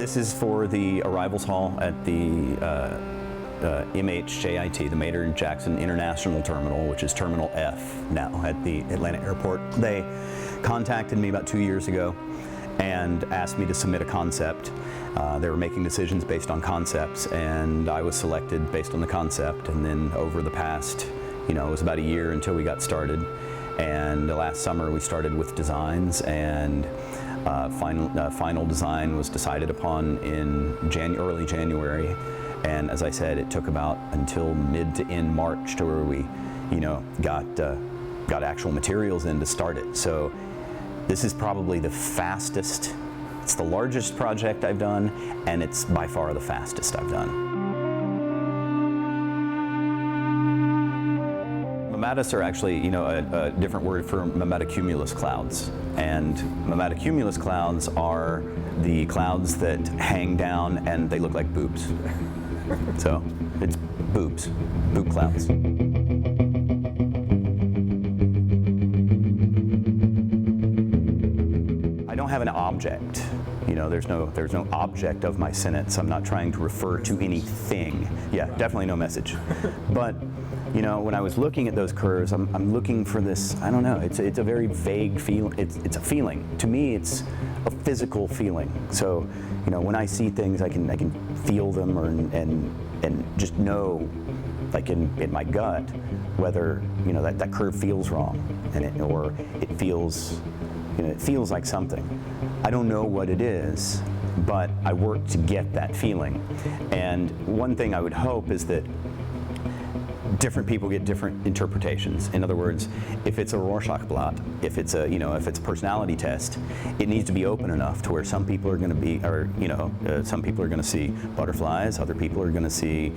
This is for the arrivals hall at the MHJIT, the Mammatus International Terminal, which is Terminal F now at the Atlanta airport. They contacted me about 2 years ago and asked me to submit a concept. They were making decisions based on concepts, and I was selected based on the concept. And then over the past, it was about a year until we got started. And last summer we started with designs, and final design was decided upon in early January. And as I said, it took about until mid to end March to where we, got actual materials in to start it. So this is probably the fastest. It's the largest project I've done, and it's by far the fastest I've done. Mammatus are actually, a different word for mammatocumulus clouds. And mammatocumulus clouds are the clouds that hang down and they look like boobs. So it's boobs, boob clouds. I don't have an object. There's no object of my sentence. I'm not trying to refer to anything. Yeah, definitely no message. But when I was looking at those curves, I'm looking for this. I don't know. It's a very vague feeling. It's a feeling. To me, it's a physical feeling. So when I see things, I can feel them and just know, like in my gut, whether that curve feels wrong, or it feels. It feels like something. I don't know what it is, but I work to get that feeling. And one thing I would hope is that different people get different interpretations. In other words, if it's a Rorschach blot, if it's a personality test, it needs to be open enough to where some people are going to be, some people are going to see butterflies, other people are going to see,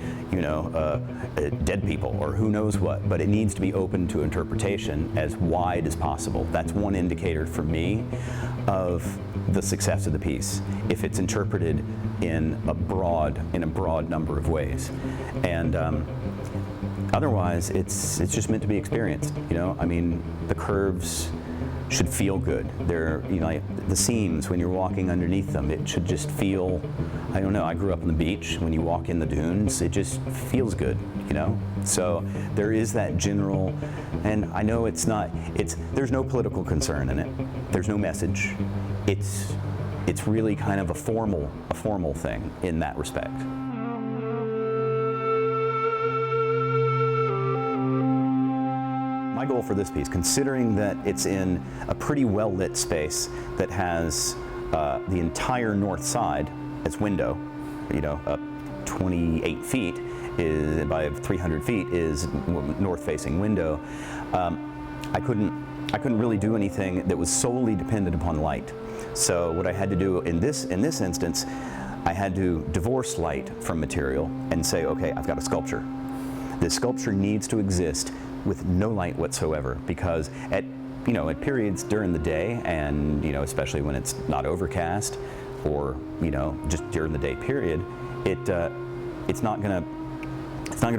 dead people, or who knows what. But it needs to be open to interpretation as wide as possible. That's one indicator for me of the success of the piece, if it's interpreted in a broad number of ways. And otherwise, it's just meant to be experienced. The curves should feel good. They're, the seams, when you're walking underneath them, it should just feel, I don't know, I grew up on the beach. When you walk in the dunes, it just feels good, So there is that general, and I know there's no political concern in it. There's no message. It's really kind of a formal thing in that respect. My goal for this piece, considering that it's in a pretty well-lit space that has the entire north side as window, up 28 feet by 300 feet is north-facing window. I couldn't really do anything that was solely dependent upon light. So what I had to do in this instance, I had to divorce light from material and say, okay, I've got a sculpture. This sculpture needs to exist with no light whatsoever, because at periods during the day, and especially when it's not overcast, or just during the day period, it's not gonna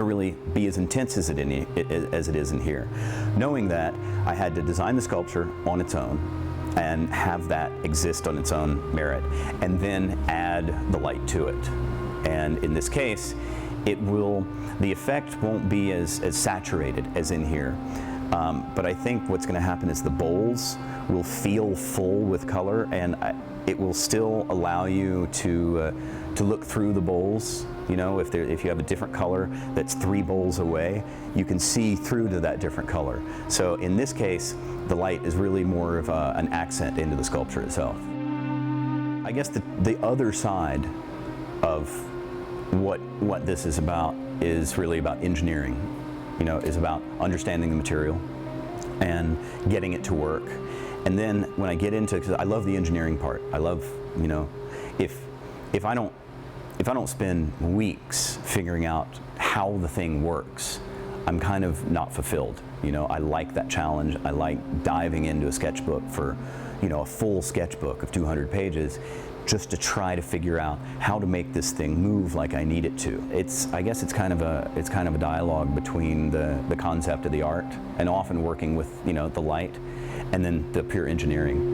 really be as intense as it is in here. Knowing that, I had to design the sculpture on its own and have that exist on its own merit, and then add the light to it. And in this case, the effect won't be as saturated as in here. But I think what's going to happen is the bowls will feel full with color, and it will still allow you to look through the bowls. If you have a different color that's 3 bowls away, you can see through to that different color. So in this case, the light is really more of an accent into the sculpture itself. I guess the other side of what this is about is really about engineering. Is about understanding the material and getting it to work. And then when I get into, because I love the engineering part, I love, if I don't spend weeks figuring out how the thing works, I'm kind of not fulfilled. I like that challenge. I like diving into a sketchbook for, a full sketchbook of 200 pages, just to try to figure out how to make this thing move like I need it to. I guess it's kind of a dialogue between the concept of the art, and often working with the light, and then the pure engineering.